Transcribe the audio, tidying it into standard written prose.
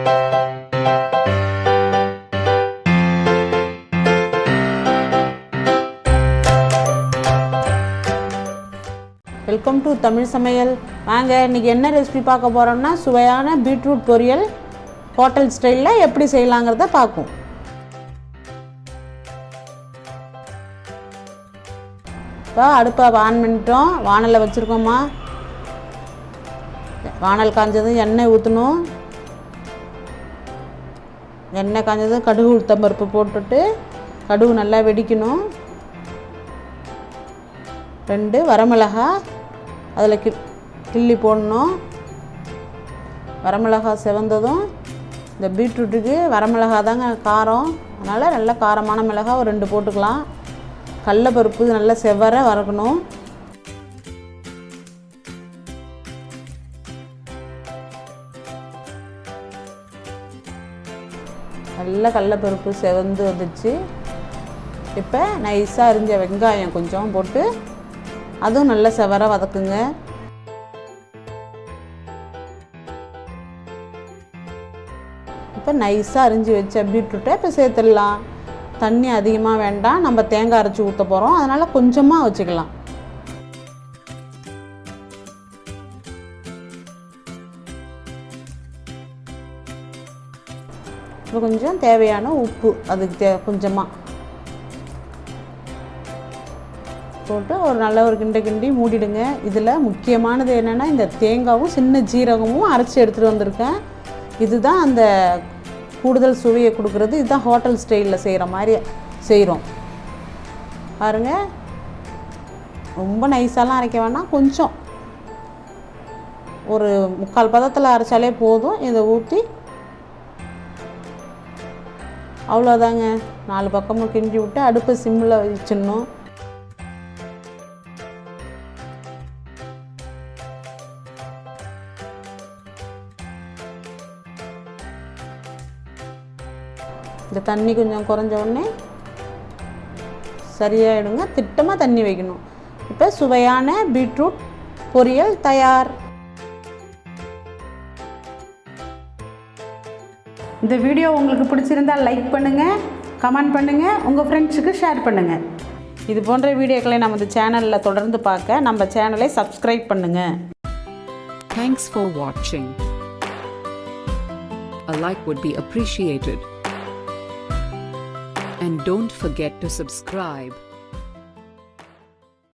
Welcome to Tamil சமையல். வாங்க இன்றைக்கி என்ன ரெசிபி பார்க்க போகிறோம்னா சுவையான பீட்ரூட் பொரியல் ஹோட்டல் ஸ்டைலில் எப்படி செய்யலாங்கிறத பார்ப்போம். இப்போ அடுப்பை ஆன் பண்ணிட்டோம், வானலில் வச்சுருக்கோம்மா. வானல் காஞ்சதும் எண்ணெய் ஊற்றணும். எண்ணெய் காஞ்சதும் கடுகு உளுத்தம்பருப்பு போட்டுட்டு கடுகு நல்லா வெடிக்கணும். 2 வரமிளகா அதில் கிள்ளி போடணும். வரமிளகா செவந்ததும் இந்த பீட்ரூட்டுக்கு வரமிளகா தாங்க காரம், அதனால் நல்ல காரமான மிளகா ஒரு 2 போட்டுக்கலாம். கடலைப்பருப்பு நல்லா செவர வறுக்கணும். நல்லா கடலைப்பருப்பு செவந்து வந்துச்சு. இப்போ நைஸாக அரிஞ்ச வெங்காயம் கொஞ்சம் போட்டு அதுவும் நல்லா செவர வதக்குங்க. இப்போ நைஸாக அரிஞ்சு வச்ச பீட்ரூட்டை இப்போ சேர்த்துடலாம். தண்ணி அதிகமாக வேண்டாம், நம்ம தேங்காய் அரைச்சி ஊற்ற போகிறோம், அதனால் கொஞ்சமாக வச்சுக்கலாம். இப்போ கொஞ்சம் தேவையான உப்பு அதுக்கு கொஞ்சமாக போட்டு ஒரு நல்ல ஒரு கிண்டி மூடிடுங்க. இதில் முக்கியமானது என்னென்னா இந்த தேங்காயும் சின்ன ஜீரகமும் அரைச்சி எடுத்துகிட்டு வந்திருக்கேன். இதுதான் அந்த கூடுதல் சுவையை கொடுக்குறது. இதுதான் ஹோட்டல் ஸ்டைலில் செய்கிற மாதிரி செய்கிறோம் பாருங்கள். ரொம்ப நைஸாலாம் அரைக்க வேணாம், கொஞ்சம் ஒரு 3/4 பதத்தில் அரைச்சாலே போதும். இதை ஊற்றி அவ்வளோதாங்க. 4 பக்கமும் கிண்டி விட்டு அடுப்பை சிம்மில் வச்சிடணும். இந்த தண்ணி கொஞ்சம் குறைஞ்ச உடனே சரியாயிடுங்க. திட்டமாக தண்ணி வைக்கணும். இப்போ சுவையான பீட்ரூட் பொரியல் தயார். இந்த வீடியோ உங்களுக்கு பிடிச்சிருந்தால் லைக் பண்ணுங்கள், கமெண்ட் பண்ணுங்கள், உங்கள் ஃப்ரெண்ட்ஸுக்கு ஷேர் பண்ணுங்கள். இது போன்ற வீடியோக்களை நமது சேனலில் தொடர்ந்து பார்க்க நம்ம சேனலை சப்ஸ்கிரைப் பண்ணுங்கள். Thanks for watching. A like would be appreciated. And don't forget to subscribe.